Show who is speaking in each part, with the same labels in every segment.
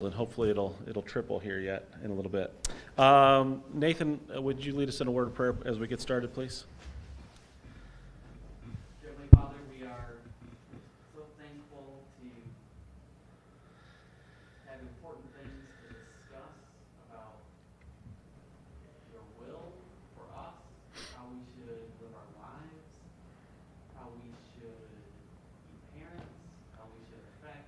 Speaker 1: And hopefully it'll triple here yet in a little bit. Nathan, would you lead us in a word of prayer as we get started, please?
Speaker 2: Heavenly Father, we are so thankful to have important things to discuss about your will for us, how we should live our lives, how we should be parents, how we should affect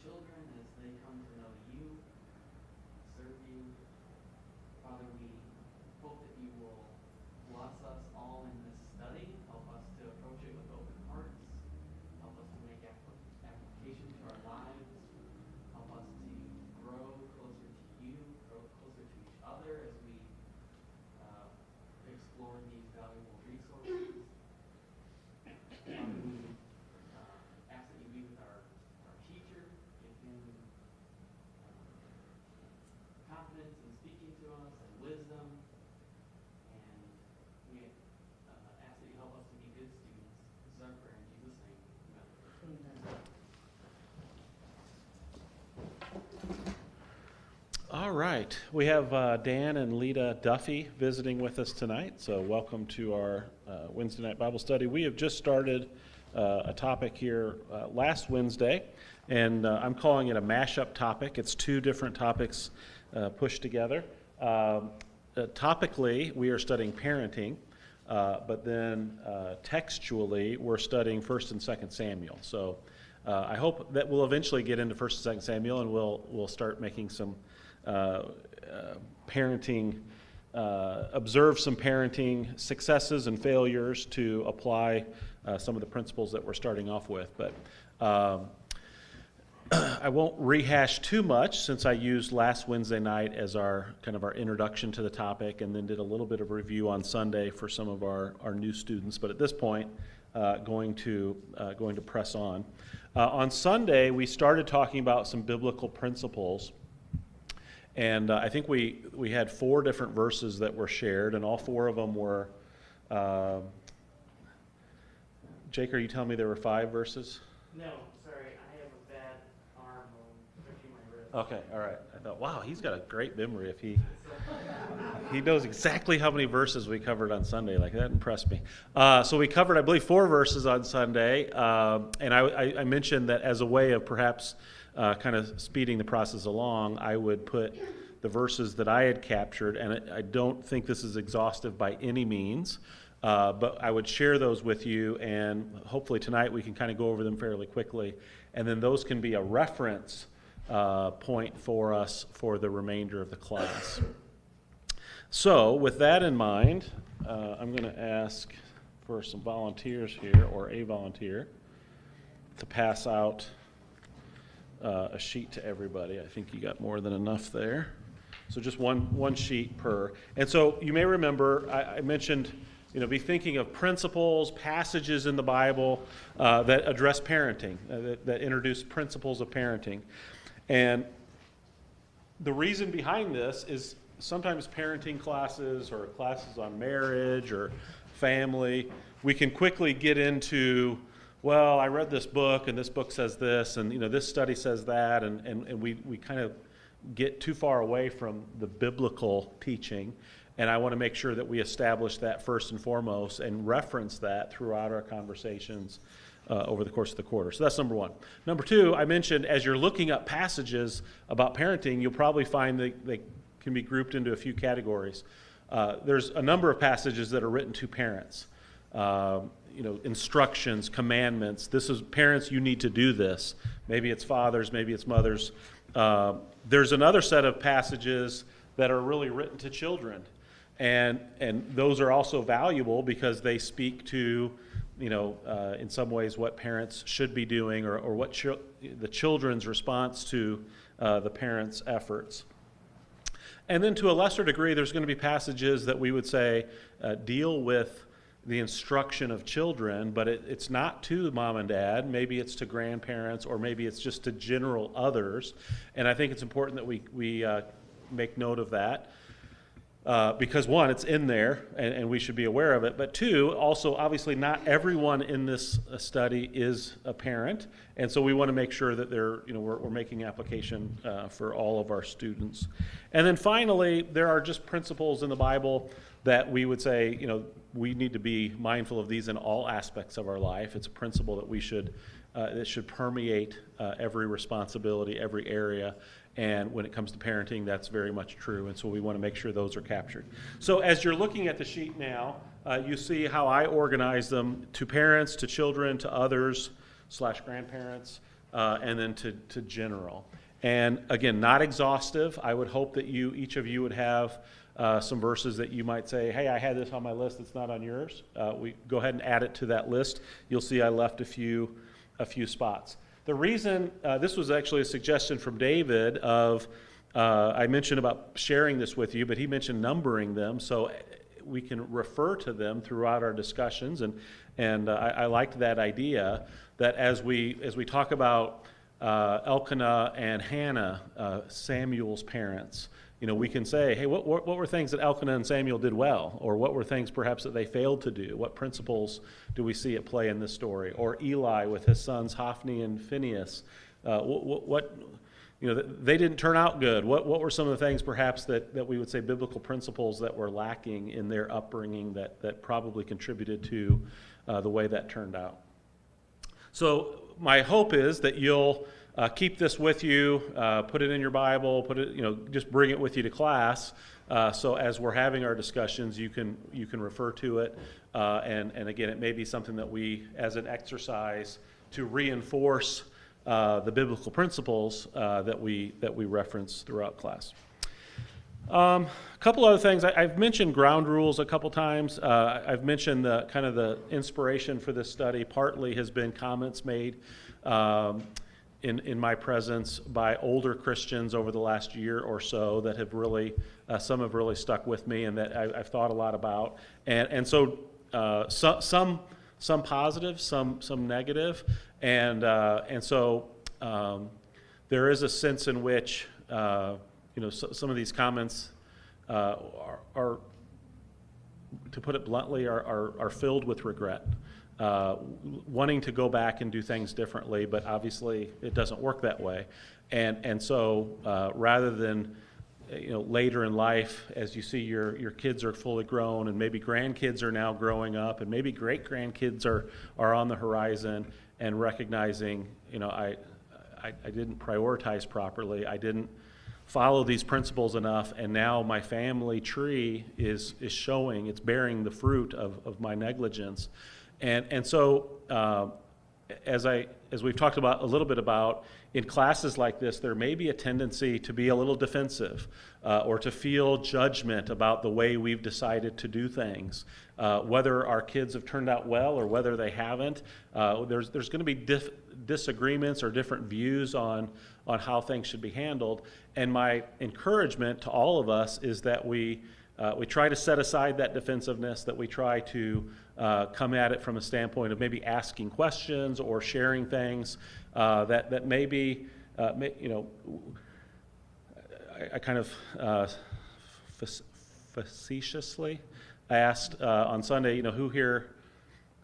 Speaker 2: children as they come to know you, serve you. Father, we hope that you will bless us all in this study. Help us to approach it with open hearts. Help us to make application to our lives. Help us to grow closer to you, grow closer to each other as we explore these valuable resources. Father, we ask that you be with our teacher, give him confidence in speaking to us and wisdom, and we ask that you help us to be good students. This is our prayer in Jesus' name. Amen.
Speaker 1: All right. We have Dan and Lita Duffy visiting with us tonight, so welcome to our Wednesday night Bible study. We have just started a topic here last Wednesday, and I'm calling it a mashup topic. It's two different topics pushed together. Topically, we are studying parenting, but then textually, we're studying 1st and 2nd Samuel. So I hope that we'll eventually get into 1st and 2nd Samuel, and we'll start making some parenting, observe some parenting successes and failures to apply some of the principles that we're starting off with. But I won't rehash too much since I used last Wednesday night as our introduction to the topic, and then did a little bit of review on Sunday for some of our new students. But at this point, going to press on. On Sunday, we started talking about some biblical principles. And I think we had 4 different verses that were shared, and all 4 of them were, Jake, are you telling me there were 5 verses?
Speaker 2: No, sorry, I have a bad arm touching my wrist.
Speaker 1: Okay, all right. I thought, wow, he's got a great memory if he knows exactly how many verses we covered on Sunday. Like, that impressed me. So we covered, I believe, 4 verses on Sunday, and I mentioned that as a way of perhaps kind of speeding the process along, I would put the verses that I had captured, and I don't think this is exhaustive by any means, but I would share those with you, and hopefully tonight we can kind of go over them fairly quickly, and then those can be a reference point for us for the remainder of the class. So with that in mind, I'm going to ask for some volunteers here, or a volunteer, to pass out a sheet to everybody. I think you got more than enough there. So just one sheet per. And so you may remember I mentioned, be thinking of principles, passages in the Bible that address parenting, that introduce principles of parenting. And the reason behind this is sometimes parenting classes or classes on marriage or family, we can quickly get into, well, I read this book, and this book says this, and this study says that, and we kind of get too far away from the biblical teaching, and I want to make sure that we establish that first and foremost and reference that throughout our conversations over the course of the quarter. So that's number 1. Number 2, I mentioned as you're looking up passages about parenting, you'll probably find that they can be grouped into a few categories. There's a number of passages that are written to parents. Instructions, commandments. This is, parents, you need to do this. Maybe it's fathers, maybe it's mothers. There's another set of passages that are really written to children. And those are also valuable because they speak to, in some ways what parents should be doing or what the children's response to the parents' efforts. And then to a lesser degree, there's going to be passages that we would say deal with the instruction of children, but it's not to mom and dad. Maybe it's to grandparents, or maybe it's just to general others. And I think it's important that we make note of that. because one, it's in there, and we should be aware of it. But two, also, obviously, not everyone in this study is a parent, and so we want to make sure that we're making application for all of our students. And then finally, there are just principles in the Bible that we would say, we need to be mindful of these in all aspects of our life. It's a principle that that should permeate every responsibility, every area. And when it comes to parenting, that's very much true. And so we want to make sure those are captured. So as you're looking at the sheet now, you see how I organize them to parents, to children, to others / grandparents, and then to general. And again, not exhaustive. I would hope that each of you would have some verses that you might say, hey, I had this on my list, it's not on yours. We go ahead and add it to that list. You'll see I left a few spots. The reason, this was actually a suggestion from David I mentioned about sharing this with you, but he mentioned numbering them so we can refer to them throughout our discussions. And I liked that idea that as we talk about Elkanah and Hannah, Samuel's parents, we can say, hey, what were things that Elkanah and Samuel did well? Or what were things perhaps that they failed to do? What principles do we see at play in this story? Or Eli with his sons Hophni and Phinehas, they didn't turn out good. What were some of the things perhaps that we would say biblical principles that were lacking in their upbringing that probably contributed to the way that turned out? So my hope is that you'll keep this with you, put it in your Bible, just bring it with you to class. So as we're having our discussions, you can refer to it. And again, it may be something that we, as an exercise to reinforce the biblical principles that we reference throughout class. A couple other things. I've mentioned ground rules a couple times. I've mentioned the inspiration for this study partly has been comments made in my presence by older Christians over the last year or so that have really, some have really stuck with me and that I've thought a lot about. And so some positive, some negative, and so there is a sense in which some of these comments are, to put it bluntly, are filled with regret. Wanting to go back and do things differently, but obviously it doesn't work that way. And so rather than later in life, as you see your kids are fully grown and maybe grandkids are now growing up and maybe great-grandkids are on the horizon, and recognizing, I didn't prioritize properly, I didn't follow these principles enough, and now my family tree is showing, it's bearing the fruit of my negligence. And so as we've talked about a little bit about, in classes like this, there may be a tendency to be a little defensive or to feel judgment about the way we've decided to do things. Whether our kids have turned out well or whether they haven't, there's going to be disagreements or different views on how things should be handled. And my encouragement to all of us is that we try to set aside that defensiveness, that we try to come at it from a standpoint of maybe asking questions or sharing things that maybe, I kind of facetiously asked on Sunday, who here,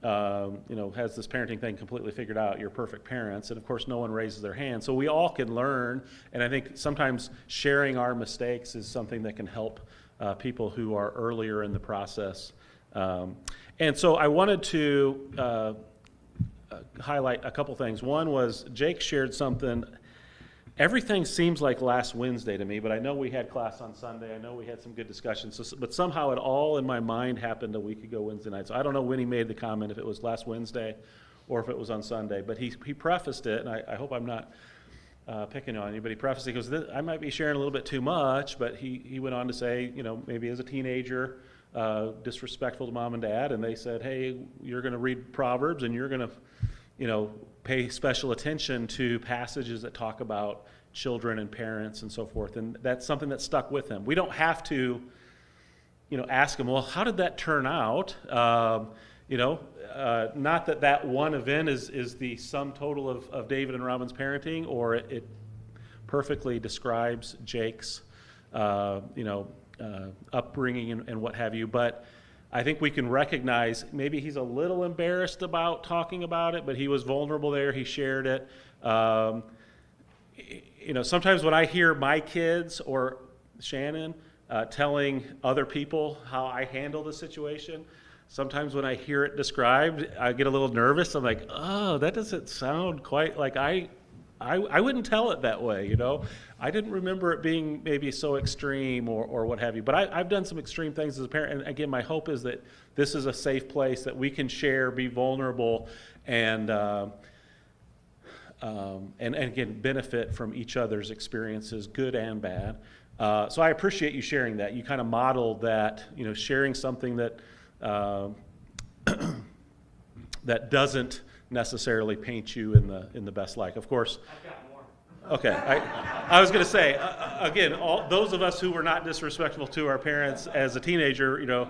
Speaker 1: has this parenting thing completely figured out? You're perfect parents. And of course, no one raises their hand. So we all can learn. And I think sometimes sharing our mistakes is something that can help people who are earlier in the process. And so I wanted to highlight a couple things. One was Jake shared something. Everything seems like last Wednesday to me, but I know we had class on Sunday. I know we had some good discussions, but somehow it all in my mind happened a week ago Wednesday night. So I don't know when he made the comment, if it was last Wednesday or if it was on Sunday, but he prefaced it, and I hope I'm not picking on you, but he prefaced it because I might be sharing a little bit too much, but he went on to say, maybe as a teenager, disrespectful to mom and dad, and they said, hey, you're going to read Proverbs and you're going to pay special attention to passages that talk about children and parents and so forth. And that's something that stuck with him. We don't have to, ask him, well, how did that turn out? Not that one event is the sum total of David and Robin's parenting, or it perfectly describes Jake's, upbringing and what have you, but I think we can recognize maybe he's a little embarrassed about talking about it, but he was vulnerable there. He shared it. Sometimes when I hear my kids or Shannon telling other people how I handle the situation, sometimes when I hear it described, I get a little nervous. I'm like, oh, that doesn't sound quite like I wouldn't tell it that way, I didn't remember it being maybe so extreme or what have you. But I've done some extreme things as a parent. And again, my hope is that this is a safe place that we can share, be vulnerable, and again, benefit from each other's experiences, good and bad. So I appreciate you sharing that. You kind of modeled that, sharing something that that doesn't necessarily paint you in the best light. Of course.
Speaker 2: I've got more.
Speaker 1: Okay, I was going to say again, all those of us who were not disrespectful to our parents as a teenager,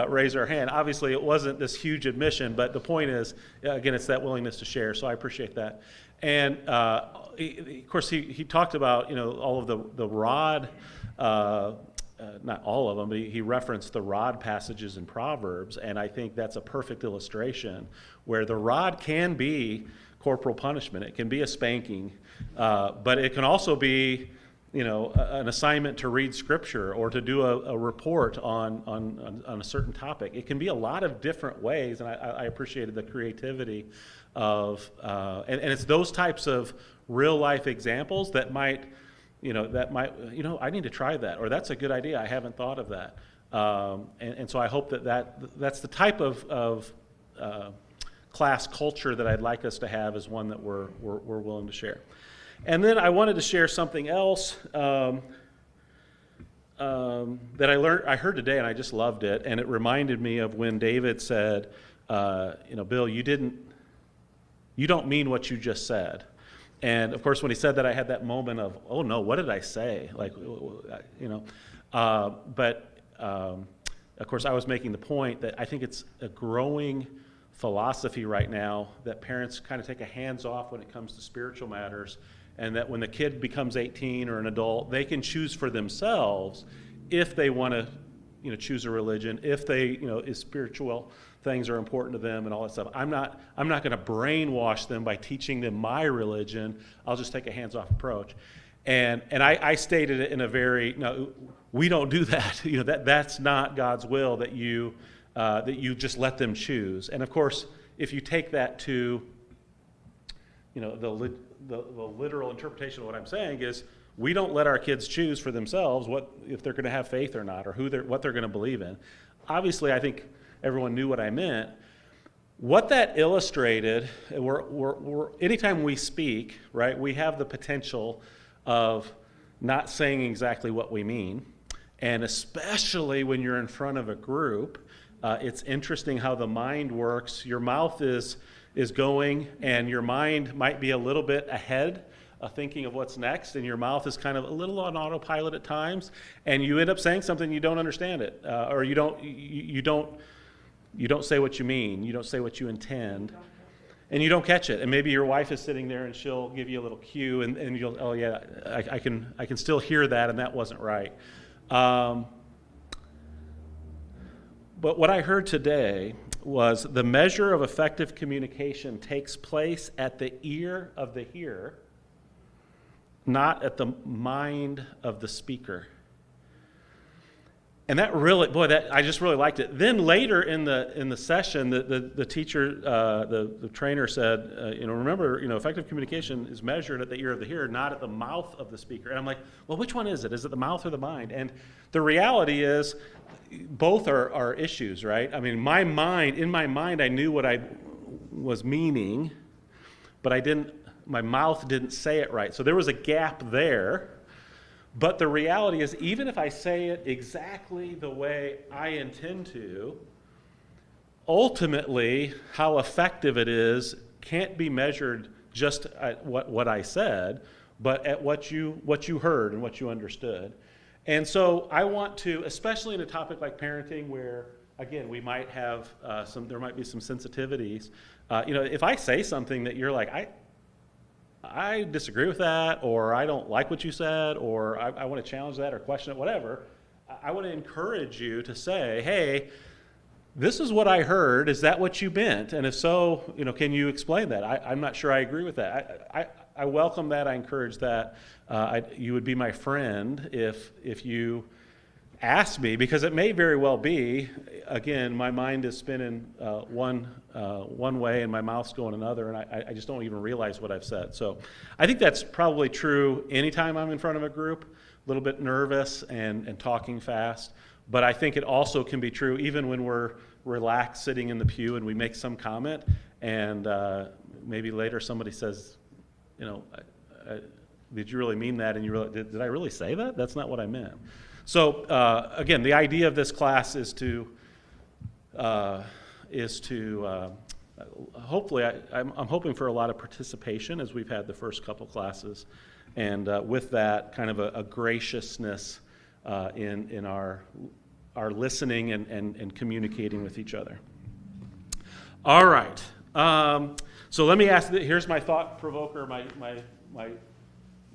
Speaker 1: raise our hand. Obviously, it wasn't this huge admission, but the point is, again, it's that willingness to share. So I appreciate that. And of course, he talked about all of the rod. Not all of them, but he referenced the rod passages in Proverbs, and I think that's a perfect illustration where the rod can be corporal punishment. It can be a spanking, but it can also be, an assignment to read scripture or to do a report on a certain topic. It can be a lot of different ways, and I appreciated the creativity of, and it's those types of real life examples that might, I need to try that, or that's a good idea. I haven't thought of that. And so I hope that's the type of class culture that I'd like us to have, is one that we're willing to share. And then I wanted to share something else that I heard today, and I just loved it. And it reminded me of when David said, Bill, you don't mean what you just said. And of course, when he said that, I had that moment of, oh no, what did I say? But of course, I was making the point that I think it's a growing philosophy right now that parents kind of take a hands off when it comes to spiritual matters, and that when the kid becomes 18 or an adult, they can choose for themselves if they want to, choose a religion, if they, is spiritual things are important to them and all that stuff. I'm not going to brainwash them by teaching them my religion. I'll just take a hands-off approach. And I stated it in a very, no, we don't do that. That's not God's will, that you just let them choose. And of course, if you take that to, the literal interpretation of what I'm saying is, we don't let our kids choose for themselves if they're going to have faith or not, or what they're going to believe in. Obviously, I think everyone knew what I meant. What that illustrated, anytime we speak, right, we have the potential of not saying exactly what we mean. And especially when you're in front of a group, it's interesting how the mind works. Your mouth is going, and your mind might be a little bit ahead, thinking of what's next, and your mouth is kind of a little on autopilot at times, and you end up saying something, you don't understand it, or you don't say what you mean, you don't say what you intend, and you don't catch it. And maybe your wife is sitting there and she'll give you a little cue, and you'll, oh yeah, I can still hear that, and that wasn't right. But what I heard today was the measure of effective communication takes place at the ear of the hearer, not at the mind of the speaker. And that really, I just really liked it. Then later in the session, the teacher, the trainer said, remember, effective communication is measured at the ear of the hearer, not at the mouth of the speaker. And I'm like, well, which one is it? Is it the mouth or the mind? And the reality is, both are issues, right? I mean, in my mind, I knew what I was meaning, but my mouth didn't say it right. So there was a gap there. But the reality is, even if I say it exactly the way I intend to, ultimately, how effective it is can't be measured just at what I said, but at what you heard and what you understood. And so I want to, especially in a topic like parenting, where again we might have there might be some sensitivities. If I say something that you're like, I disagree with that, or I don't like what you said, or I want to challenge that or question it, whatever, I want to encourage you to say, hey, this is what I heard. Is that what you meant? And if so, can you explain that? I'm not sure I agree with that. I welcome that. I encourage that. You would be my friend if you ask me, because it may very well be, again, my mind is spinning one way and my mouth's going another, and I just don't even realize what I've said. So I think that's probably true anytime I'm in front of a group, a little bit nervous and talking fast. But I think it also can be true even when we're relaxed sitting in the pew and we make some comment, and maybe later somebody says, did you really mean that? And you really, did I really say that? That's not what I meant. So again, the idea of this class is to hopefully, I'm hoping for a lot of participation as we've had the first couple classes, and with that kind of a graciousness in our listening and communicating with each other. All right. So let me ask. Here's my thought provoker. My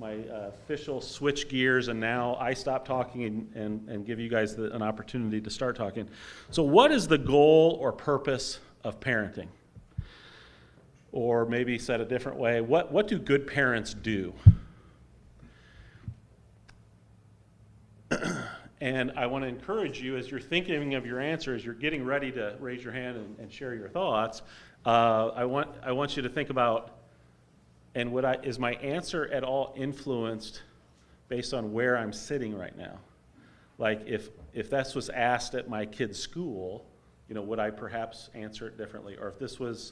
Speaker 1: official switch gears, and now I stop talking and give you guys an opportunity to start talking. So what is the goal or purpose of parenting? Or maybe said a different way, what do good parents do? And I want to encourage you, as you're thinking of your answer, as you're getting ready to raise your hand and share your thoughts, I want you to think about, and is my answer at all influenced based on where I'm sitting right now? Like if this was asked at my kid's school, would I perhaps answer it differently? Or if this was,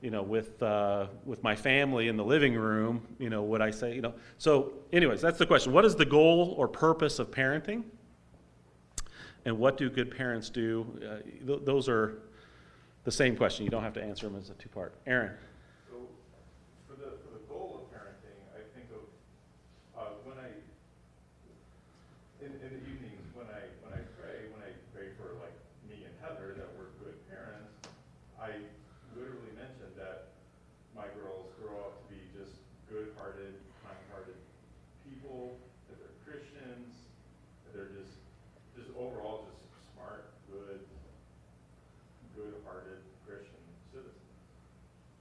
Speaker 1: with my family in the living room, would I say, So anyways, that's the question. What is the goal or purpose of parenting? And what do good parents do? Those are the same question. You don't have to answer them as a two-part. Aaron.
Speaker 3: For the goal of parenting, I think of when I in the evenings when I pray for like me and Heather that we're good parents, I literally mentioned that my girls grow up to be just good-hearted, kind-hearted people, that they're Christians, that they're just overall just smart, good-hearted Christian citizens.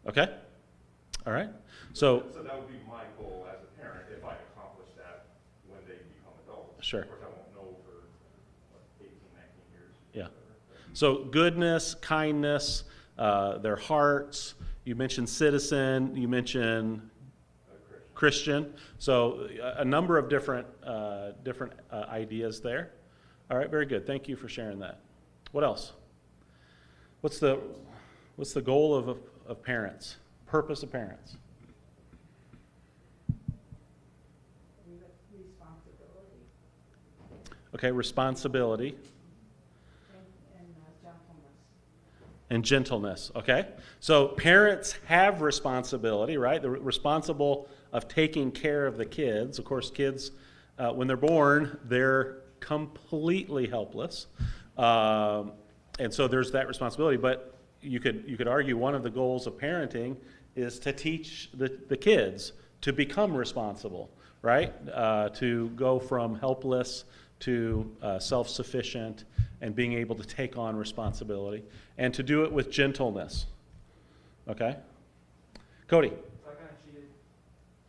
Speaker 1: Okay. All right. So
Speaker 3: that would be my goal as a parent if I accomplish that when they become adults.
Speaker 1: Sure.
Speaker 3: Of course, I won't know for 18, 19 years.
Speaker 1: Yeah. So goodness, kindness, their hearts. You mentioned citizen. You mentioned Christian. So a number of different ideas there. All right. Very good. Thank you for sharing that. What else? What's the goal of parents? Purpose of parents?
Speaker 4: Responsibility.
Speaker 1: Okay, responsibility.
Speaker 4: And gentleness.
Speaker 1: And gentleness, okay? So parents have responsibility, right? They're responsible of taking care of the kids. Of course, kids, when they're born, they're completely helpless. And so there's that responsibility. But you could argue one of the goals of parenting is to teach the kids to become responsible, right? To go from helpless to self-sufficient and being able to take on responsibility, and to do it with gentleness. Okay? Cody.
Speaker 5: So I kind of cheated.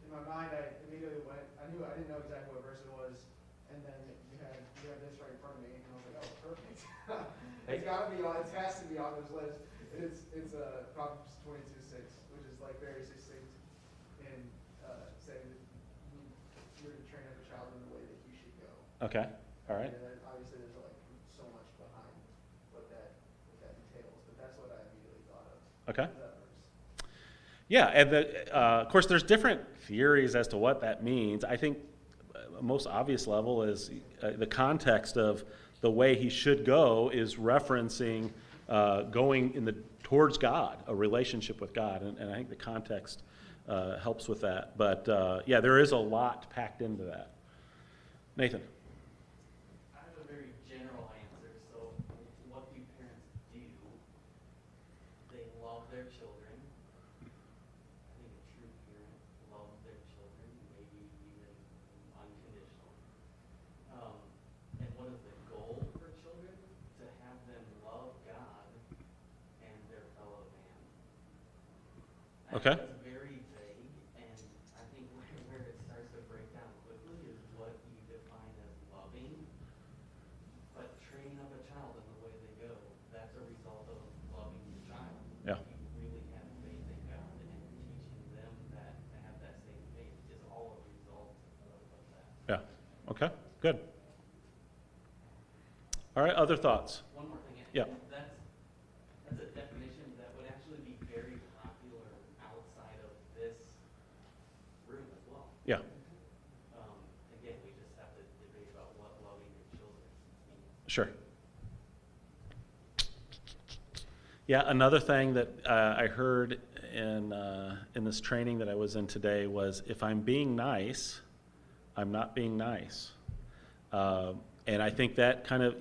Speaker 5: In my mind, I immediately went, I didn't know exactly what verse it was, and then you had this right in front of me, and I was like, oh, perfect. It has to be on this list. And it's Proverbs 22:6, which is like very succinct in saying that you're to train up a child in the way that he should go.
Speaker 1: Okay. All right.
Speaker 5: And then obviously there's like so much behind what that entails, but that's what I immediately thought of.
Speaker 1: Okay.
Speaker 5: That verse.
Speaker 1: Yeah, and of course, there's different theories as to what that means. I think the most obvious level is the context of the way he should go is referencing going towards God, a relationship with God, and I think the context helps with that. But yeah, there is a lot packed into that. Nathan.
Speaker 2: I have a very general answer. So, what do parents do? They love their children. I think a true parent loves their children, maybe even unconditionally. And what is the goal
Speaker 1: Okay.
Speaker 2: That's very vague, and I think where it starts to break down quickly is what you define as loving. But training up a child in the way they go, that's a result of loving your child.
Speaker 1: Yeah.
Speaker 2: You really have faith in God, and teaching them that to have that same faith is all a result of that.
Speaker 1: Yeah. Okay. Good. All right. Other thoughts?
Speaker 2: One more thing.
Speaker 1: Yeah.
Speaker 2: That's a definition that would actually be very popular outside of this room as well.
Speaker 1: Yeah.
Speaker 2: Again, we just have to debate about what loving your children means.
Speaker 1: Sure. Yeah, another thing that I heard in this training that I was in today was, if I'm being nice, I'm not being nice. And I think that kind of,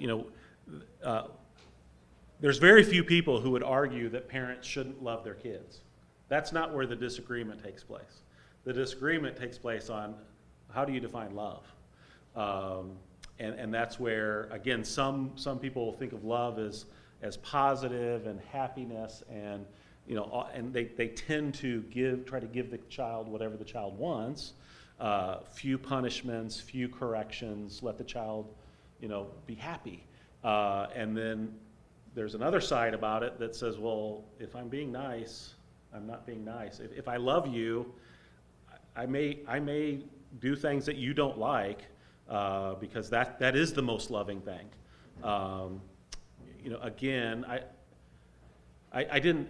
Speaker 1: there's very few people who would argue that parents shouldn't love their kids. That's not where the disagreement takes place. The disagreement takes place on, how do you define love? And that's where, again, some people think of love as positive and happiness, and and they tend to try to give the child whatever the child wants. Few punishments, few corrections, let the child be happy. And then there's another side about it that says, well, if I'm being nice, I'm not being nice. If I love you, I may do things that you don't like, because that is the most loving thing. Again, I didn't,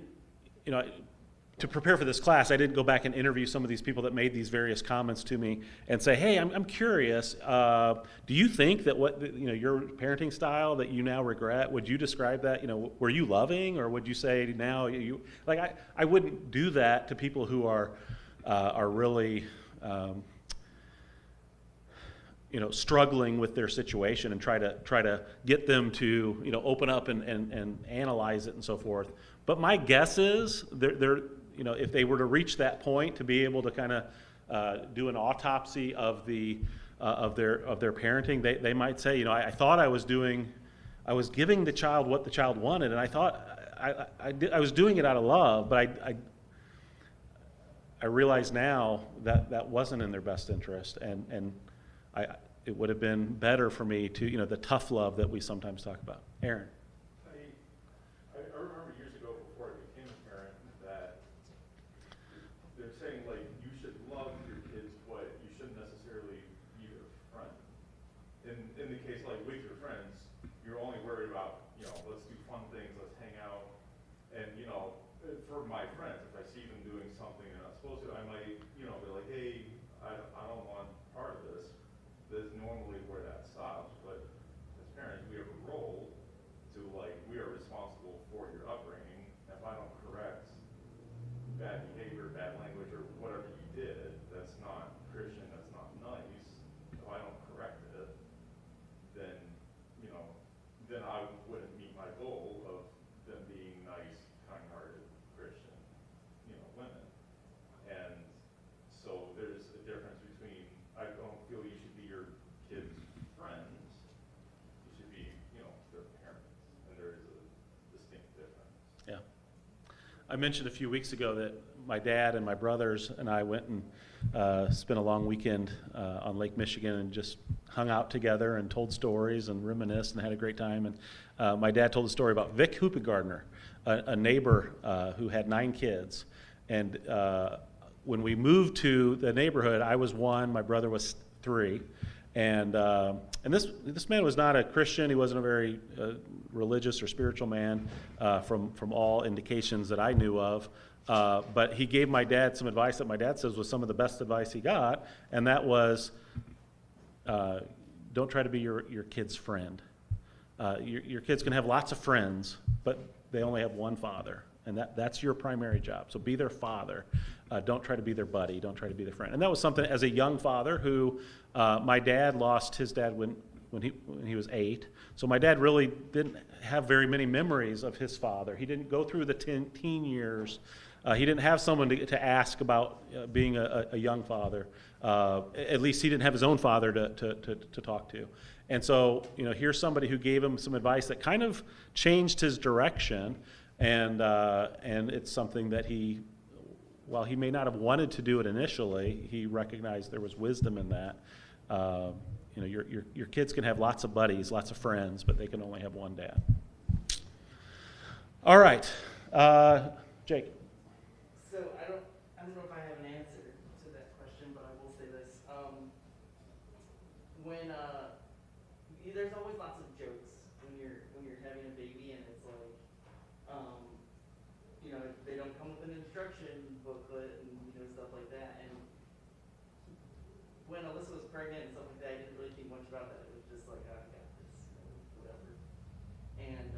Speaker 1: to prepare for this class, I didn't go back and interview some of these people that made these various comments to me and say, hey, I'm curious, do you think that your parenting style that you now regret, would you describe that, were you loving, or would you say now I wouldn't do that to people who are really, struggling with their situation and try to get them to, open up and analyze it and so forth. But my guess is they're if they were to reach that point to be able to kind of do an autopsy of their parenting, they might say, I thought I was giving the child what the child wanted, and I thought I was doing it out of love, but I realize now that wasn't in their best interest, and it would have been better for me to, the tough love that we sometimes talk about. Aaron.
Speaker 3: I remember years ago before I became a parent that they're saying, like, you should love your kids, but you shouldn't necessarily be their friend. In the case, like, with your friends, you're only worried about, let's do fun things, let's hang out. And, for my friends, if I see them doing something they're not supposed to, I might, be like, hey, I don't want part of this. That's normally where that stops. But as parents, we have a role to, we are responsible for your upbringing. If I don't correct bad behavior, bad language, or whatever you did, that's not Christian, that's not nice. If I don't correct it, then, then I wouldn't meet my goal of them being nice, kind-hearted Christian, women. And so there's a difference between, I don't feel you should be your kids' friends, you should be, their parents, and there is a distinct difference.
Speaker 1: Yeah. I mentioned a few weeks ago that my dad and my brothers and I went and spent a long weekend on Lake Michigan and just hung out together and told stories and reminisced and had a great time. And my dad told a story about Vic Hoopegardner, a neighbor who had 9 kids. And when we moved to the neighborhood, I was 1, my brother was 3. And this man was not a Christian. He wasn't a very religious or spiritual man from all indications that I knew of. But he gave my dad some advice that my dad says was some of the best advice he got, and that was, don't try to be your kid's friend. Your kids can have lots of friends, but they only have one father, and that's your primary job. So be their father. Don't try to be their buddy. Don't try to be their friend. And that was something, as a young father who, my dad lost his dad when he was 8. So my dad really didn't have very many memories of his father. He didn't go through the teen years. He didn't have someone to ask about being a young father. At least he didn't have his own father to talk to. And so, here's somebody who gave him some advice that kind of changed his direction, and it's something that he while he may not have wanted to do it initially, he recognized there was wisdom in that. Your kids can have lots of buddies, lots of friends, but they can only have one dad. All right, Jake.
Speaker 2: So I don't know if I have an answer to that question, but I will say this. There's always lots of jokes when you're having a baby, and it's like, they don't come with an instruction booklet and stuff like that. And when Alyssa was pregnant and stuff like that, I didn't really think much about that. It was just like, I got this, whatever. And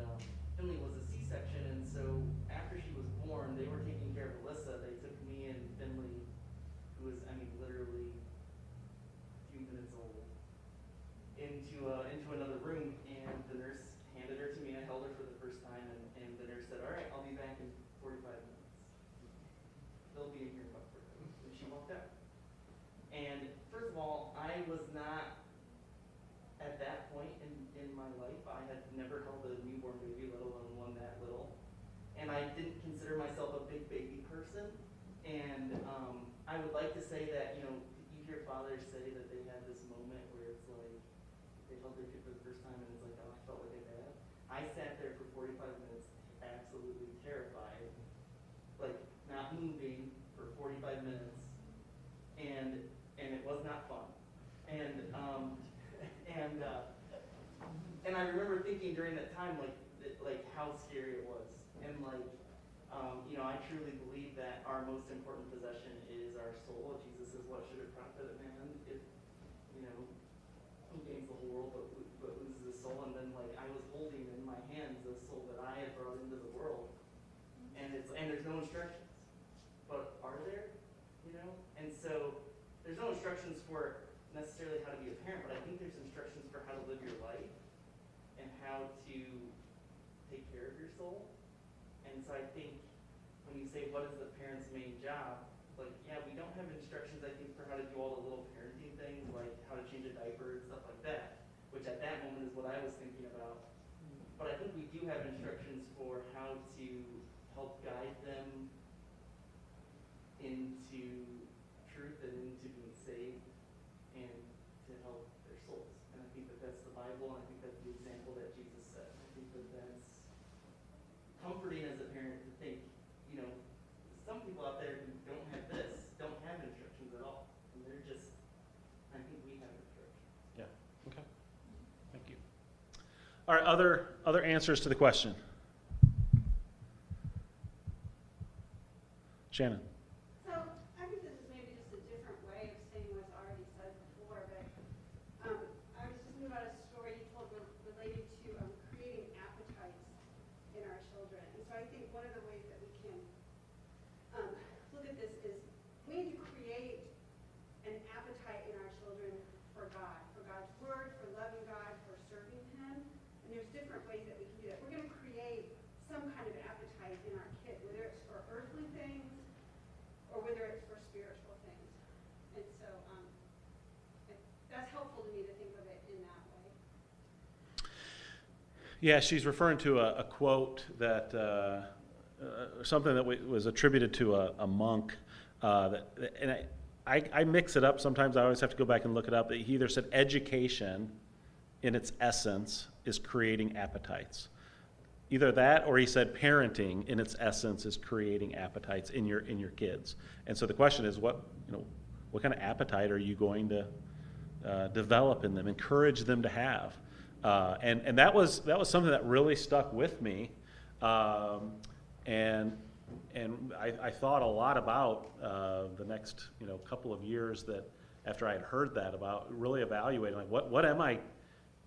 Speaker 2: Finley was a C-section, and so after she was born, they were taking care of Alyssa. They took me and Finley, who was, literally a few minutes old, into another room, and the nurse handed her to me. I held her for the first time, and the nurse said, "All right, I'll be back in 45 minutes. They'll be in here in about 45 minutes." And she walked out. And first of all, I was not at that point in my life. I had never held a newborn baby, let alone one that little. And I didn't consider myself a big baby person. And I would like to say that, you hear fathers say that they had this moment where it's like, they held their kid for the first time and it's like, oh, I felt like a dad. I sat there for 45 minutes absolutely terrified, like not moving for 45 minutes, and it was not fun. And I remember thinking during that time, like how scary it was. And I truly believe that our most important possession is our soul. Jesus says, "What should it profit a man if, he gains the whole world but loses his soul?" And then I was holding in my hands the soul that I had brought into the world. And there's no instructions. But are there? And so there's no instructions for necessarily how to be a parent, but I think there's instructions for how to live your life and how to take care of your soul. And so I think when you say, what is the parent's main job? We don't have instructions, I think, for how to do all the little parenting things, like how to change a diaper and stuff like that, which at that moment is what I was thinking about. But I think we do have instructions for how to help guide them into truth and into being saved and to help their souls. And I think that that's the Bible, and I think that's the example that Jesus set. I think that that's comforting as a parent to think, some people out there who don't have this, don't have instructions at all. And they're just, I think we have instructions.
Speaker 1: Yeah. Okay. Thank you. All right. Other answers to the question. Shannon.
Speaker 4: So I think this is maybe just a different way of saying what's already said before, but I was just thinking about a story you told related to creating appetites in our children. And so I think one of the ways that we can look at this is we need to create an appetite in our children for God, for God's word, for loving God, for serving Him. And there's different ways that we can do that. We're going to create some kind of appetite in our kid, whether it's for earthly things or whether it's for spiritual things. And so that's helpful to me to think of it in that way.
Speaker 1: Yeah, she's referring to a quote that something that was attributed to a monk. And I mix it up sometimes. I always have to go back and look it up. He either said education, in its essence, is creating appetites. Either that, or he said parenting, in its essence, is creating appetites in your kids. And so the question is, what kind of appetite are you going to develop in them, encourage them to have? And that was something that really stuck with me. And I thought a lot about the next couple of years that after I had heard that, about really evaluating what am I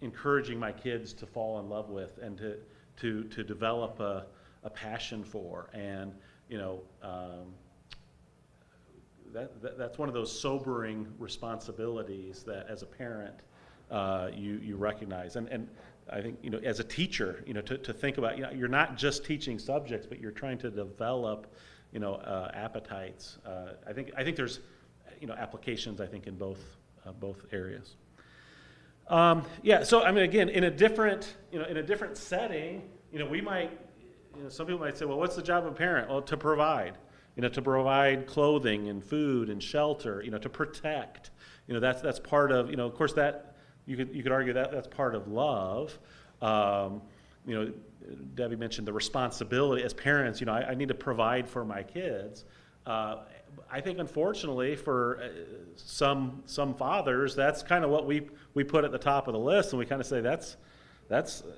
Speaker 1: encouraging my kids to fall in love with and to develop a passion for. And that's one of those sobering responsibilities that as a parent you recognize. And I think as a teacher, to think about, you're not just teaching subjects, but you're trying to develop appetites. I think there's applications, I think, in both areas. So again, in a different setting, we might, some people might say, well, what's the job of a parent? Well, to provide. to provide clothing and food and shelter, to protect. That's part of, of course, that you could argue that that's part of love. Debbie mentioned the responsibility as parents. I need to provide for my kids. I think, unfortunately, for some fathers, that's kind of what we put at the top of the list, and we kind of say that's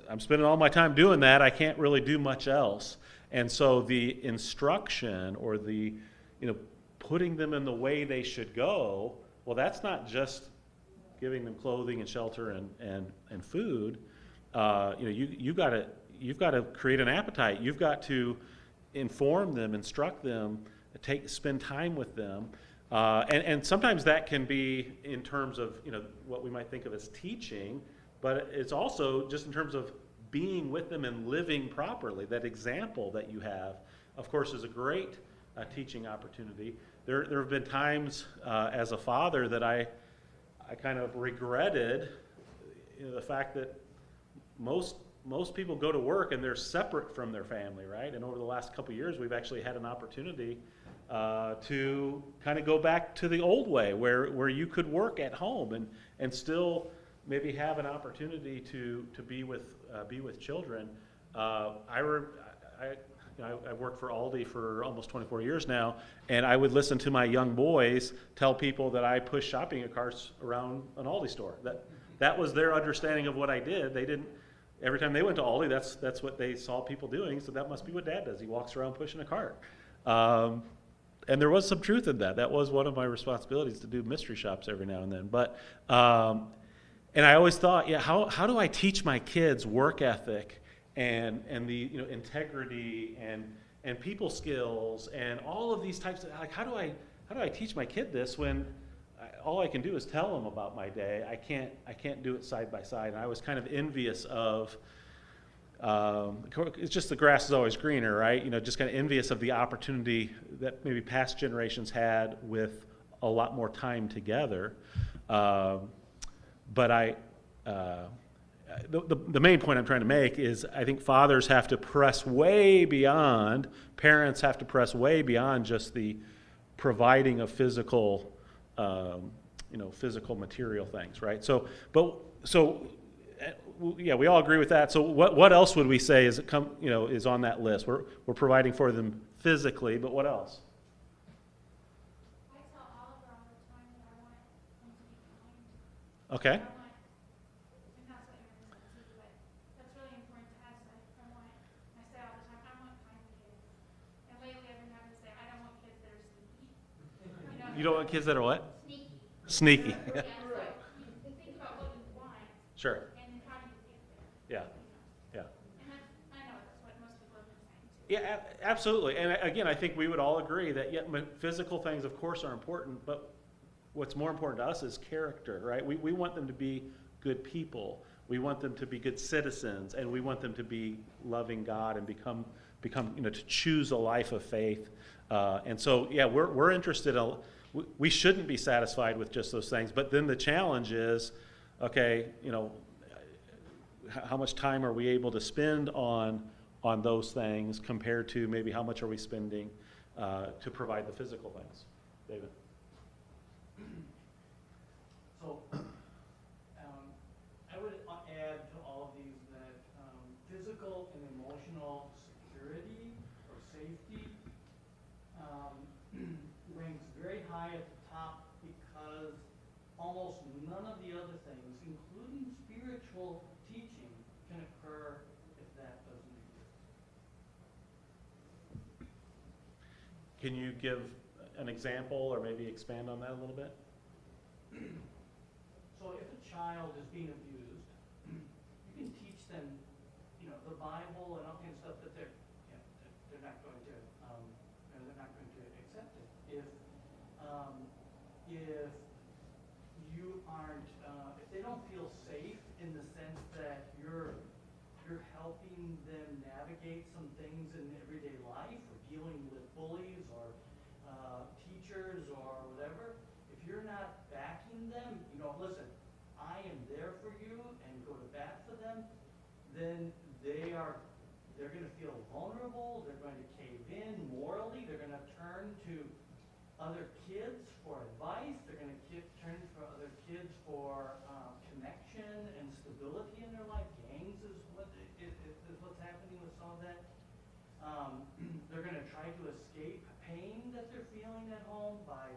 Speaker 1: I'm spending all my time doing that. I can't really do much else. And so the instruction or the putting them in the way they should go, well, that's not just giving them clothing and shelter and food. You've got to create an appetite. You've got to inform them, instruct them, spend time with them, and sometimes that can be in terms of what we might think of as teaching, but it's also just in terms of being with them and living properly. That example that you have, of course, is a great teaching opportunity. There have been times as a father that I kind of regretted the fact that most people go to work and they're separate from their family, right? And over the last couple of years, we've actually had an opportunity to kind of go back to the old way, where you could work at home and still maybe have an opportunity to be with children. I worked for Aldi for almost 24 years now, and I would listen to my young boys tell people that I push shopping carts around an Aldi store. That was their understanding of what I did. They didn't. Every time they went to Aldi, that's what they saw people doing. So that must be what Dad does. He walks around pushing a cart. And there was some truth in that. That was one of my responsibilities, to do mystery shops every now and then. But and I always thought, how do I teach my kids work ethic and the integrity and people skills and all of these types of, like, how do I teach my kid this when all I can do is tell them about my day? I can't do it side by side. And I was kind of envious of. It's just the grass is always greener, right? Just kind of envious of the opportunity that maybe past generations had with a lot more time together. But the main point I'm trying to make is I think fathers have to press way beyond, parents have to press way beyond just the providing of physical, physical material things, right? Yeah, we all agree with that. So what else would we say is on that list? We're providing for them physically, but what else?
Speaker 6: I tell Oliver all the time that I want him to be kind.
Speaker 1: Okay.
Speaker 6: And that's what Aaron said too, but that's really important to us. I say all the time, I want kind kids. And lately I've been having to say, I don't want kids that are sneaky.
Speaker 1: You don't want kids that are what?
Speaker 6: Sneaky.
Speaker 1: Sneaky.
Speaker 6: Yeah, so you think about what you want.
Speaker 1: Sure.
Speaker 6: And then how do you get there?
Speaker 1: Yeah. Yeah.
Speaker 6: And I know that's what most people have been saying too.
Speaker 1: Yeah, absolutely. And again, I think we would all agree that physical things, of course, are important, but what's more important to us is character, right? We want them to be good people. We want them to be good citizens, and we want them to be loving God and become to choose a life of faith. And so, yeah, we're interested. We shouldn't be satisfied with just those things. But then the challenge is, okay, how much time are we able to spend on those things compared to maybe how much are we spending to provide the physical things? David?
Speaker 7: So, I would add to all of these that physical and emotional security or safety ranks very high at the top because almost none of the other things, including spiritual teaching, can occur if that doesn't exist.
Speaker 1: Can you give an example or maybe expand on that a little bit?
Speaker 7: So if a child is being abused, you can teach them, the Bible and all kinds of stuff that they're not going to, they're not going to accept it. If you aren't, if they don't feel safe in the sense that you're helping them navigate some things in everyday life, or dealing with bullies or teachers or whatever, if you're not backing them, listen, I am there for you, and go to bat for them, then they're going to feel vulnerable, they're going to cave in morally, they're going to turn turn to other kids for advice. They're going to turn to other kids for connection and stability in their life. Gangs is what's happening with some of that. They're going to try to escape pain that they're feeling at home by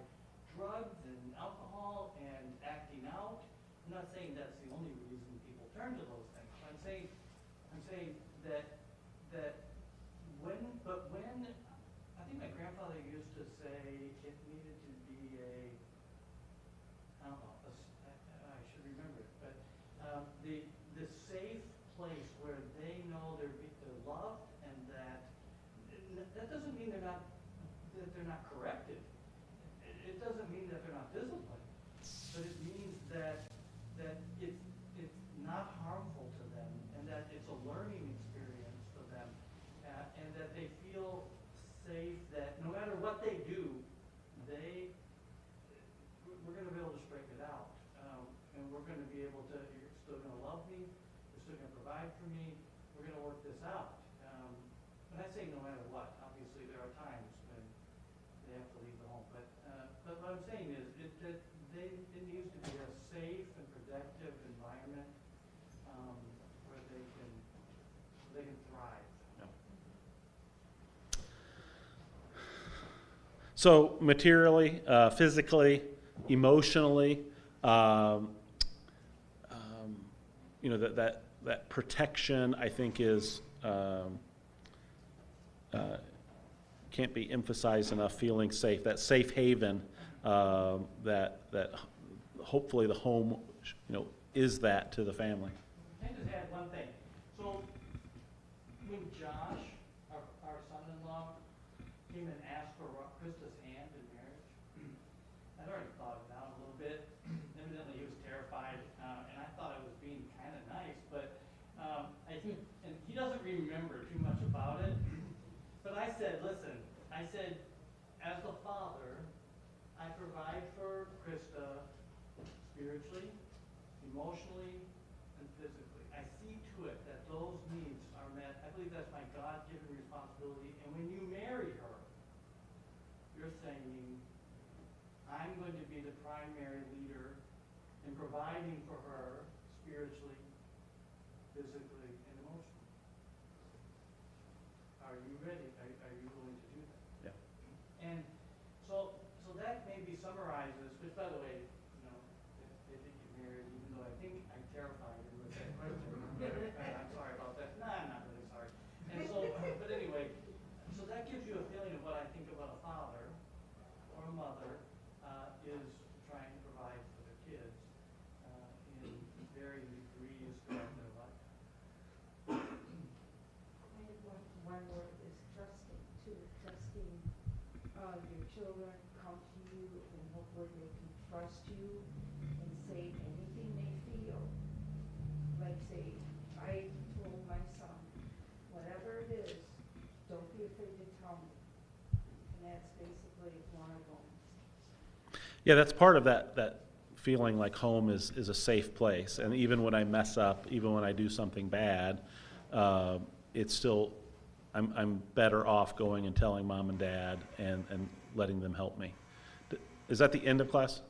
Speaker 7: drugs and alcohol and acting out. I'm not saying that's the only reason people turn to those things. I'm saying that when I think my grandfather used to say it needed to be I don't know, I should remember it, but the safe place where they know they're loved, and that doesn't mean that they're not corrected. It doesn't mean that they're not disciplined, but it means that it's not harmful to them, and that it's a learning experience for them, and that they feel safe that no matter what they do, we're going to be able to straighten it out, and we're going to be able to. You're still going to love me. You're still going to provide for me. We're going to work this out. But I say no matter what. Obviously, there are times when they have to leave the home. But what I'm saying is that it needs to be a safe and protective environment where they can thrive.
Speaker 1: So materially, physically, emotionally, that protection, I think, is can't be emphasized enough. Feeling safe, that safe haven, that hopefully the home, is that to the family.
Speaker 7: Can I just add one thing? So when Josh, our son-in-law, came and asked for Krista's hand in marriage, I'd already thought it out a little bit. Evidently, he was terrified, and I thought I was being kind of nice, but I think, and he doesn't remember too much about it. But I said, listen, as the father, I provide for Krista spiritually, emotionally, and physically. I see to it that those needs are met. I believe that's my God-given responsibility. And when you marry her, you're saying, I'm going to be the primary leader in providing for her spiritually, physically, and emotionally. Are you ready? Are you willing to do that?
Speaker 1: Yeah.
Speaker 7: And so that maybe summarizes, which by the way, they think you're married, even though I think I terrified him with that question. I'm sorry about that. No, I'm not really sorry. And so, but anyway, so that gives you a feeling of what I think about a father or a mother is trying to provide for their kids in varying degrees throughout their lifetime.
Speaker 8: I had one word is trusting, too. Trusting your children come to you and hopefully they can trust you and say anything they feel. Like say, I told my son, whatever it is, don't be afraid to tell me. And that's basically one of them.
Speaker 1: Yeah, that's part of that feeling like home is a safe place. And even when I mess up, even when I do something bad, it's still, I'm better off going and telling mom and dad and letting them help me. Is that the end of class?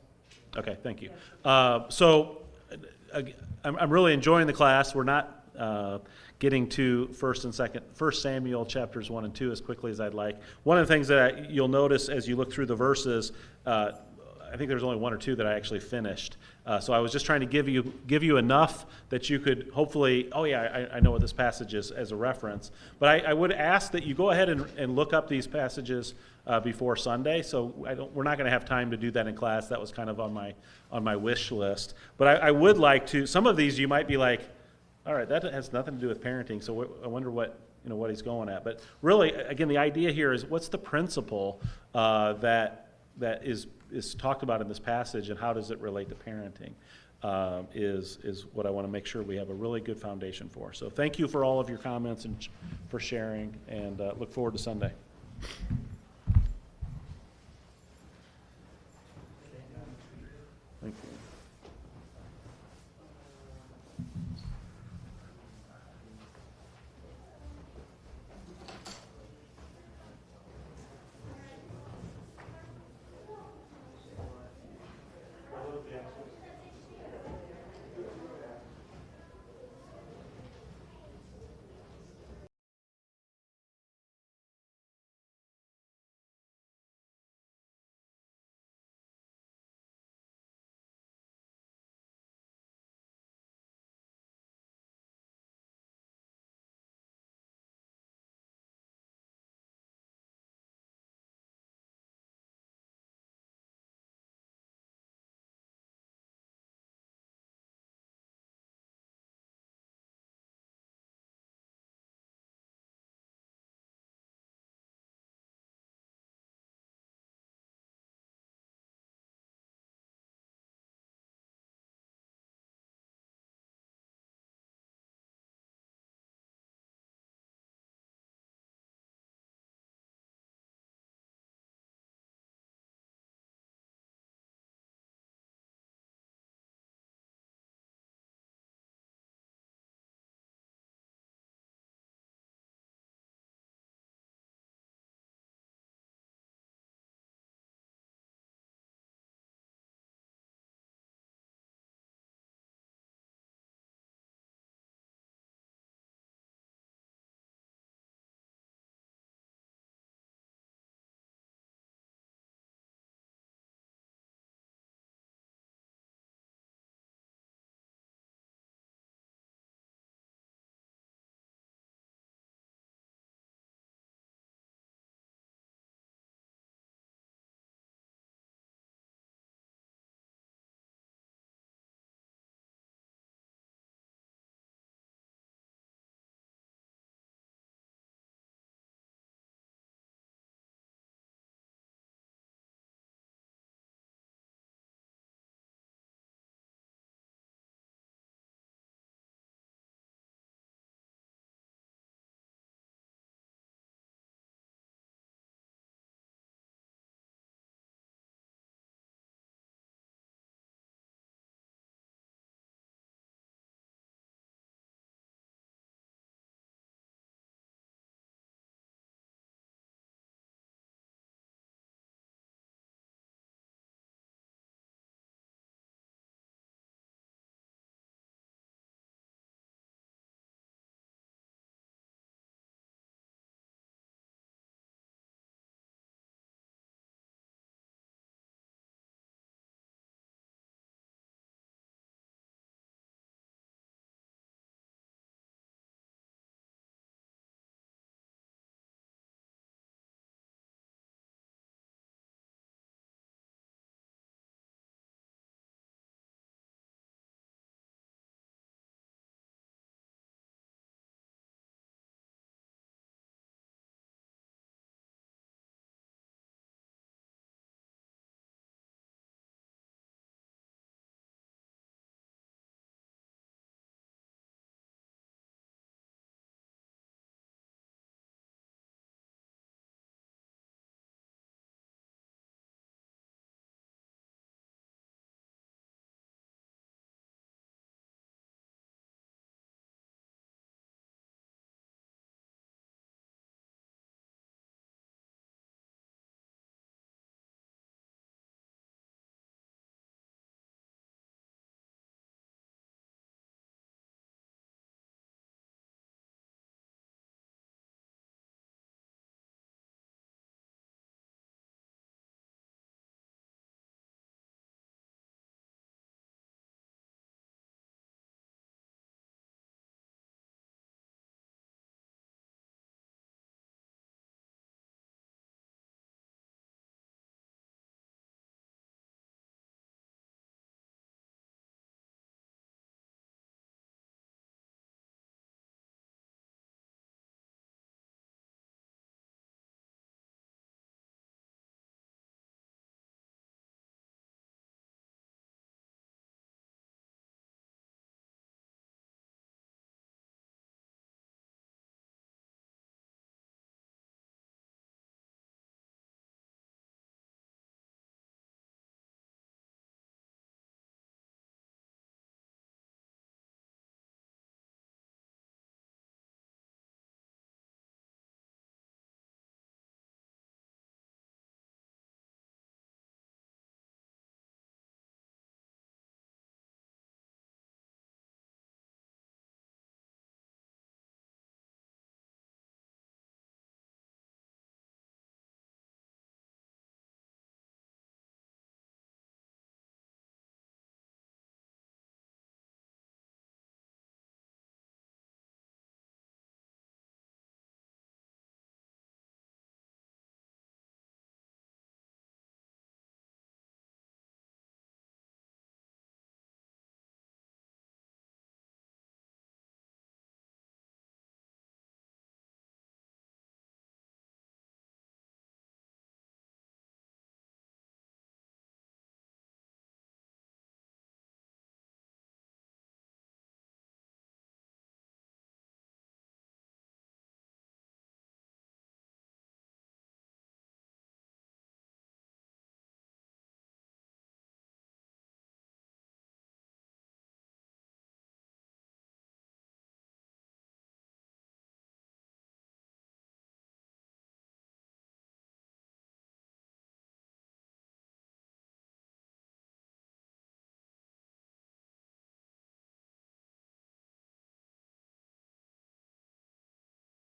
Speaker 1: Okay, thank you. So I'm really enjoying the class. We're not getting to First Samuel chapters 1 and 2 as quickly as I'd like. One of the things that you'll notice as you look through the verses, I think there's only one or two that I actually finished. So I was just trying to give you enough that you could hopefully, I know what this passage is as a reference. But I would ask that you go ahead and look up these passages before Sunday. So we're not going to have time to do that in class. That was kind of on my wish list. But I would like to. Some of these you might be like, all right, that has nothing to do with parenting. So I wonder what he's going at. But really, again, the idea here is what's the principle that is talked about in this passage, and how does it relate to parenting, is what I want to make sure we have a really good foundation for. So thank you for all of your comments and for sharing, and look forward to Sunday. Thank you.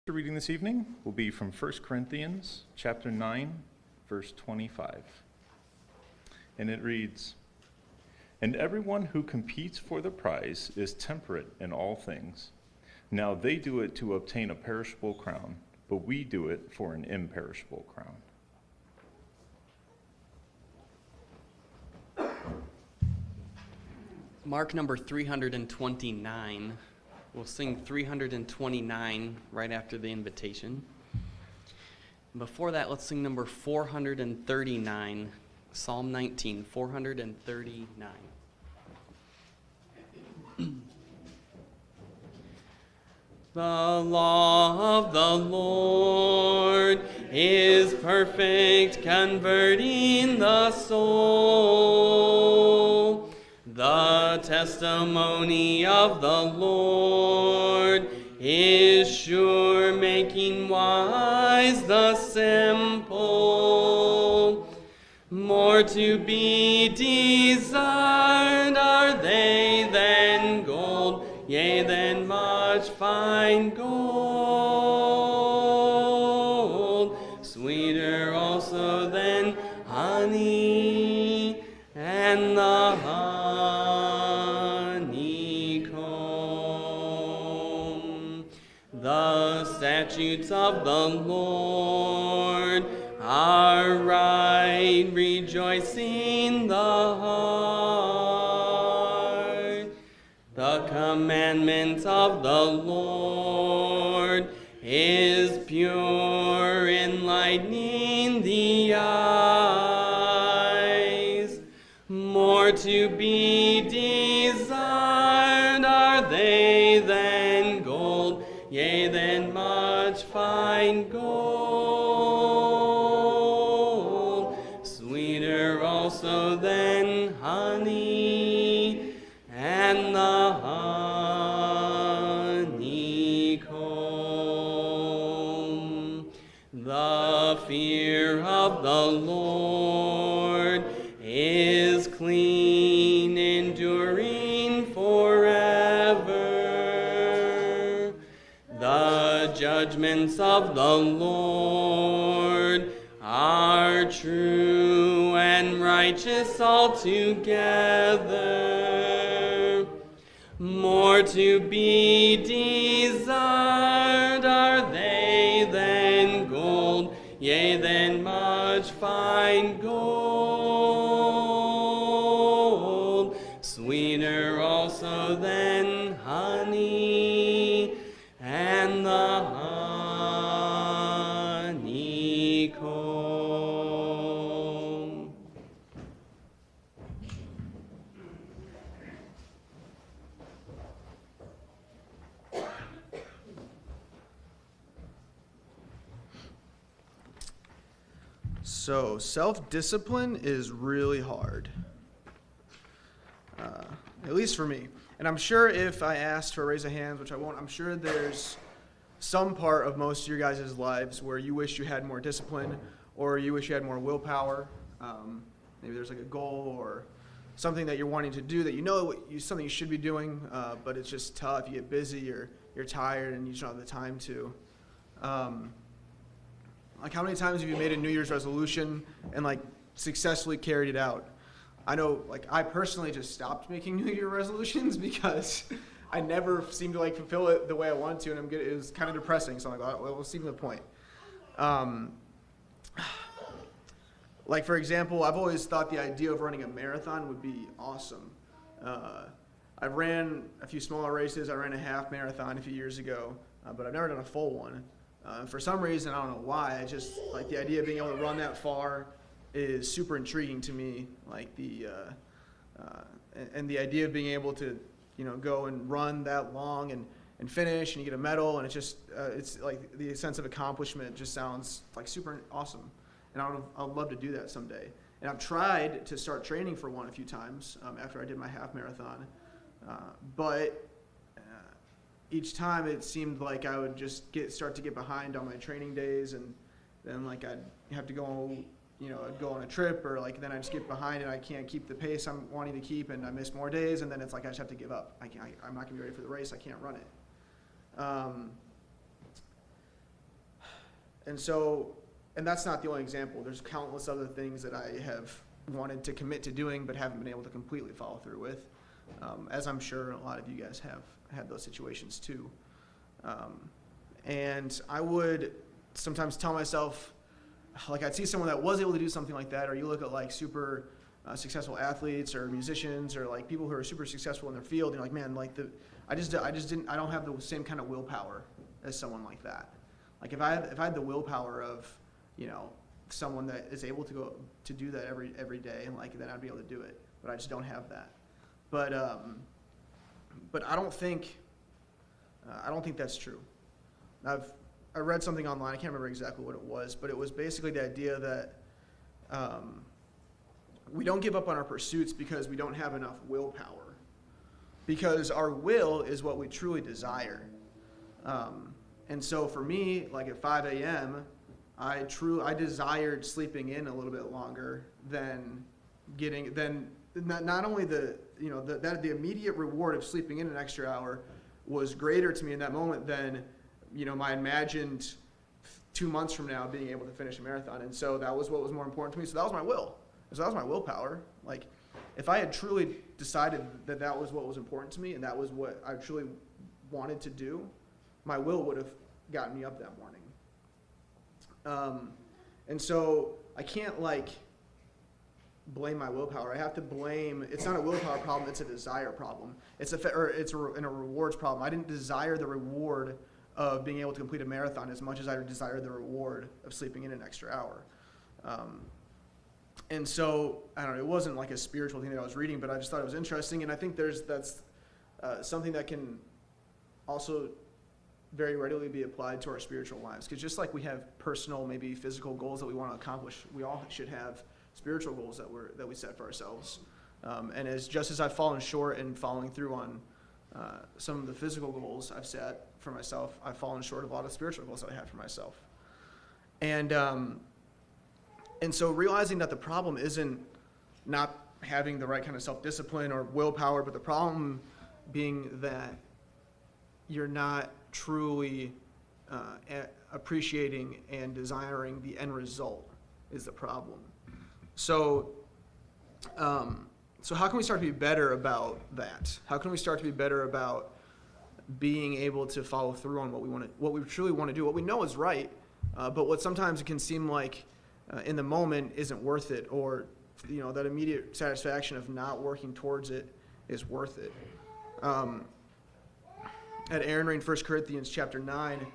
Speaker 3: The reading this evening will be from 1 Corinthians chapter 9, verse 25. And it reads, "And everyone who competes for the prize is temperate in all things. Now they do it to obtain a perishable crown, but we do it for an imperishable crown."
Speaker 2: Mark number 329. We'll sing 329 right after the invitation. Before that, let's sing number 439, Psalm 19, 439. The law of the Lord is perfect, converting the soul. The testimony of the Lord is sure, making wise the simple. More to be desired are they than gold, yea, than much fine gold. Sweeter also than honey and the honeycomb. The statutes of the Lord are right, rejoicing the heart. The commandment of the Lord is pure, enlightening the eyes. More to be desired are they than gold, yea, than much fine gold. Sweeter also than honey and the honeycomb. The fear of the Lord is clean, enduring forever. The judgments of the Lord are true and righteous altogether. More to be desired are they than gold, yea, than much fine gold. Sweeter also than honey and the honeycomb.
Speaker 5: So, self-discipline is really hard. At least for me. And I'm sure if I asked for a raise of hands, which I won't, I'm sure there's some part of most of your guys' lives where you wish you had more discipline or you wish you had more willpower. Maybe there's like a goal or something that you're wanting to do that you know something you should be doing, but it's just tough. You get busy or you're tired and you just don't have the time to. Like, how many times have you made a New Year's resolution and like successfully carried it out? I know, like, I personally just stopped making New Year resolutions because I never seemed to like fulfill it the way I wanted to, and it was kind of depressing. So I'm like, well, what's even the point? Like, for example, I've always thought the idea of running a marathon would be awesome. I ran a few smaller races. I ran a half marathon a few years ago, but I've never done a full one. For some reason, I don't know why, I just like the idea of being able to run that far is super intriguing to me. Like and the idea of being able to, go and run that long and finish, and you get a medal, and it's like the sense of accomplishment just sounds like super awesome. And I'd love to do that someday. And I've tried to start training for one a few times after I did my half marathon, but each time it seemed like I would just start to get behind on my training days, and then like I'd have to go, I'd go on a trip, or like then I just get behind and I can't keep the pace I'm wanting to keep, and I miss more days, and then it's like I just have to give up. I'm not gonna be ready for the race. I can't run it. And so, and that's not the only example. There's countless other things that I have wanted to commit to doing but haven't been able to completely follow through with, as I'm sure a lot of you guys have had those situations too. And I would sometimes tell myself, like I'd see someone that was able to do something like that, or you look at like super successful athletes or musicians or like people who are super successful in their field, and you're like, man, like I don't have the same kind of willpower as someone like that. Like if I had the willpower of, you know, someone that is able to go to do that every day, and like then I'd be able to do it. But I just don't have that. But I don't think that's true. I read something online. I can't remember exactly what it was, but it was basically the idea that we don't give up on our pursuits because we don't have enough willpower. Because our will is what we truly desire. And so for me, like at 5 a.m., I desired sleeping in a little bit longer than not only the immediate reward of sleeping in an extra hour was greater to me in that moment than, you know, my imagined 2 months from now being able to finish a marathon. And so that was what was more important to me. So that was my will. So that was my willpower. Like if I had truly decided that that was what was important to me and that was what I truly wanted to do, my will would have gotten me up that morning. And so I can't like blame my willpower. I have to blame, it's not a willpower problem, it's a desire problem. It's a rewards problem. I didn't desire the reward of being able to complete a marathon as much as I desired the reward of sleeping in an extra hour. And so, I don't know, it wasn't like a spiritual thing that I was reading, but I just thought it was interesting, and I think that's something that can also very readily be applied to our spiritual lives. Because just like we have personal, maybe physical goals that we want to accomplish, we all should have spiritual goals that we set for ourselves. And just as I've fallen short in following through on some of the physical goals I've set for myself, I've fallen short of a lot of spiritual goals that I had for myself. And so realizing that the problem isn't not having the right kind of self-discipline or willpower, but the problem being that you're not truly appreciating and desiring the end result is the problem. So how can we start to be better about that? How can we start to be better about being able to follow through on what we truly want to do, what we know is right, but what sometimes it can seem like in the moment isn't worth it, or you know that immediate satisfaction of not working towards it is worth it. At Aaron Reign, 1 Corinthians chapter 9,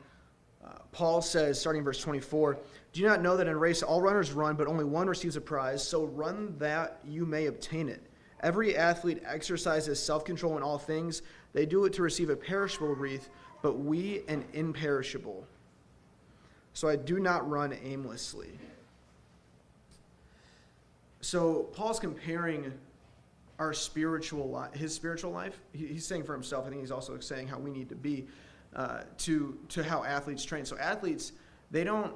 Speaker 5: Paul says, starting in verse 24, "Do you not know that in a race all runners run, but only one receives a prize? So run that you may obtain it. Every athlete exercises self-control in all things. They do it to receive a perishable wreath, but we an imperishable. So I do not run aimlessly." So Paul's comparing our his spiritual life. He's saying for himself. I think he's also saying how we need to be to how athletes train. So athletes, they don't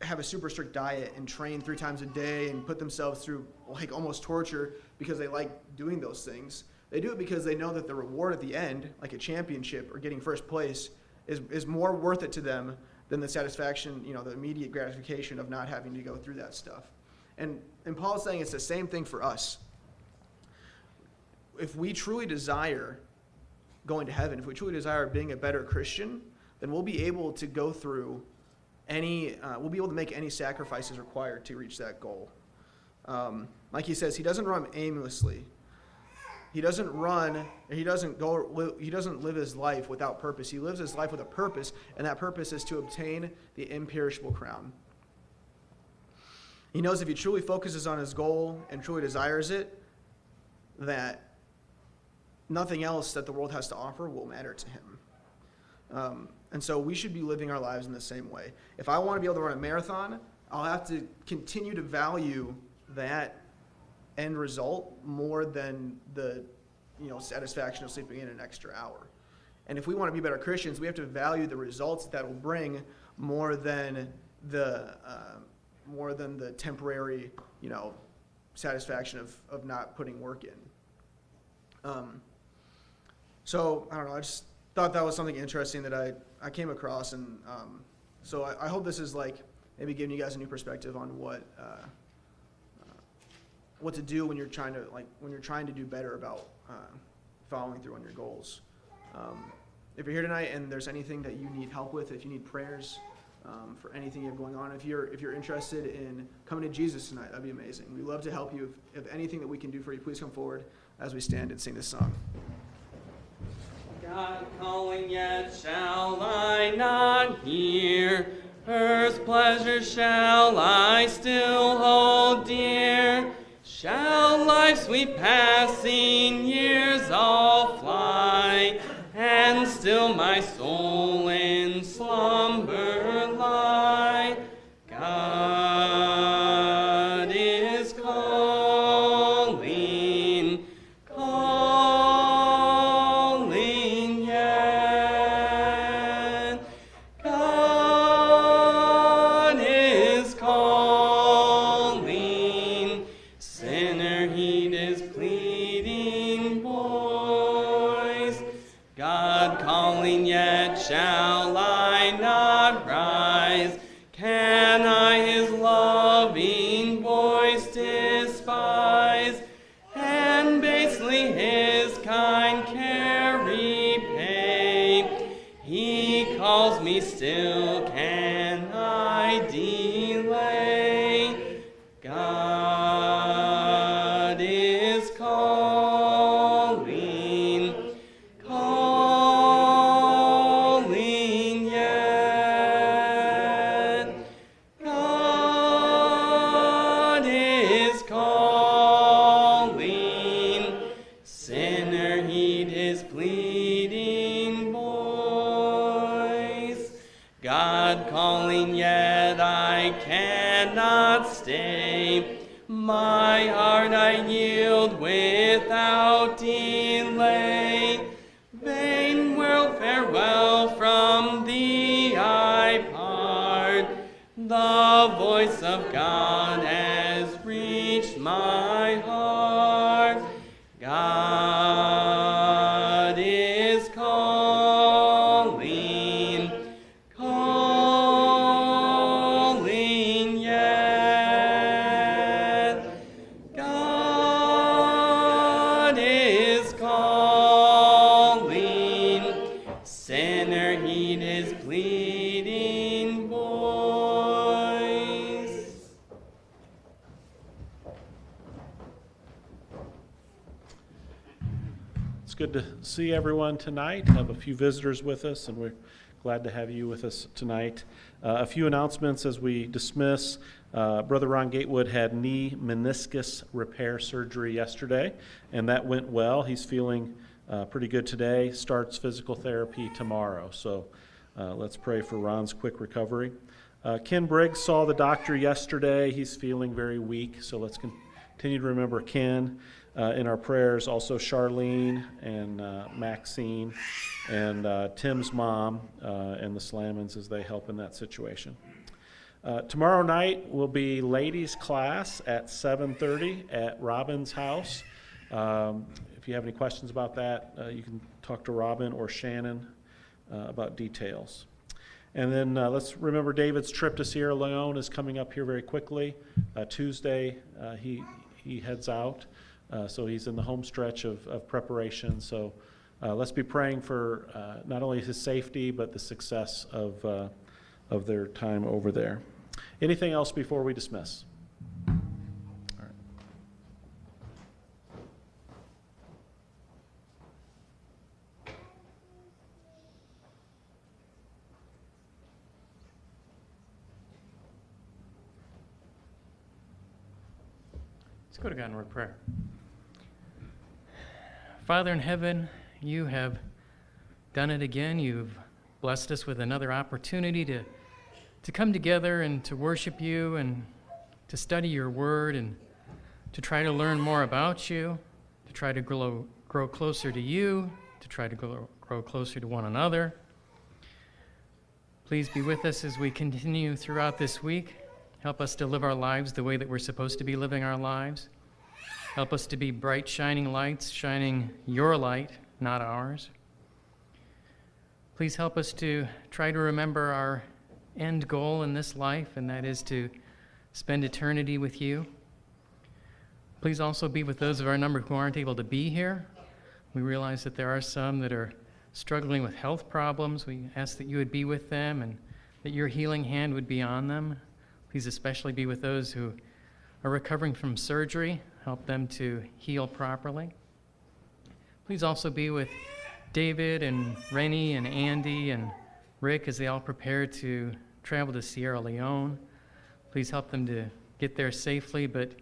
Speaker 5: have a super strict diet and train 3 times a day and put themselves through like almost torture because they like doing those things. They do it because they know that the reward at the end, like a championship or getting first place, is more worth it to them than the satisfaction, you know, the immediate gratification of not having to go through that stuff. And Paul's saying it's the same thing for us. If we truly desire going to heaven, if we truly desire being a better Christian, then we'll be able to go through we'll be able to make any sacrifices required to reach that goal. Like he says, he doesn't run aimlessly. He doesn't live his life without purpose. He lives his life with a purpose, and that purpose is to obtain the imperishable crown. He knows if he truly focuses on his goal and truly desires it, that nothing else that the world has to offer will matter to him. And so we should be living our lives in the same way. If I want to be able to run a marathon, I'll have to continue to value that end result more than the satisfaction of sleeping in an extra hour. And if we want to be better Christians, we have to value the results that will bring more than the temporary satisfaction of not putting work in. So I don't know, I just thought that was something interesting that I came across, and So I hope this is like maybe giving you guys a new perspective on what to do when you're trying to do better about following through on your goals. If you're here tonight and there's anything that you need help with, if you need prayers for anything you have going on, if you're interested in coming to Jesus tonight, that'd be amazing. We'd love to help you. If anything that we can do for you, please come forward as we stand and sing this song.
Speaker 2: God calling, yet shall I not hear. Earth's pleasure shall I still hold dear. Shall life's sweet passing years all fly, and still my soul in slumber lie. God is calling, calling yet. God is calling, sinner heed his pleading voice. God calling, yet shall I not rise? Can I his loving voice despise, and basely his kind care repay? He calls me still, can I delay? God is calling, calling yet. God is calling, sinner heed his pleading voice. God calling, yet I cannot stay. My heart I yield without delay. Vain world, farewell, from thee I part. The voice of God has reached my heart. God is calling, calling yet. God is calling, sinner heed his pleading voice.
Speaker 1: It's good to see everyone tonight. Have a few visitors with us, and we're glad to have you with us tonight. A few announcements as we dismiss. Brother Ron Gatewood had knee meniscus repair surgery yesterday, and that went well. He's feeling pretty good today. Starts physical therapy tomorrow. So let's pray for Ron's quick recovery. Ken Briggs saw the doctor yesterday. He's feeling very weak, so let's continue to remember Ken in our prayers. Also Charlene and Maxine and Tim's mom and the Slammons as they help in that situation. Tomorrow night will be ladies' class at 7:30 at Robin's house. If you have any questions about that, you can talk to Robin or Shannon about details. And then let's remember David's trip to Sierra Leone is coming up here very quickly. Tuesday he heads out, so he's in the home stretch of preparation. So let's be praying for not only his safety but the success of their time over there. Anything else before we dismiss? All right.
Speaker 9: Let's go to God in word of prayer. Father in heaven, you have done it again. You've blessed us with another opportunity to come together and to worship you and to study your word and to try to learn more about you, to try to grow closer to you, to try to grow closer to one another. Please be with us as we continue throughout this week. Help us to live our lives the way that we're supposed to be living our lives. Help us to be bright, shining lights, shining your light, not ours. Please help us to try to remember our end goal in this life, and that is to spend eternity with you. Please also be with those of our number who aren't able to be here. We realize that there are some that are struggling with health problems. We ask that you would be with them and that your healing hand would be on them. Please especially be with those who are recovering from surgery. Help them to heal properly. Please also be with David and Rennie and Andy and Rick as they all prepare to travel to Sierra Leone. Please help them to get there safely, but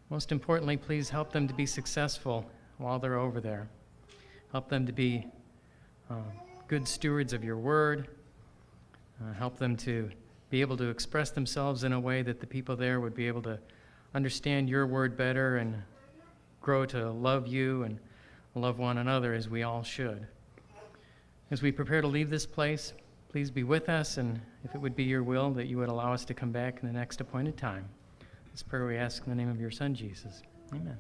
Speaker 9: most importantly, please help them to be successful while they're over there. Help them to be good stewards of your word. Help them to be able to express themselves in a way that the people there would be able to understand your word better and grow to love you and love one another as we all should. As we prepare to leave this place, please be with us, and if it would be your will, that you would allow us to come back in the next appointed time. This prayer we ask in the name of your Son, Jesus. Amen.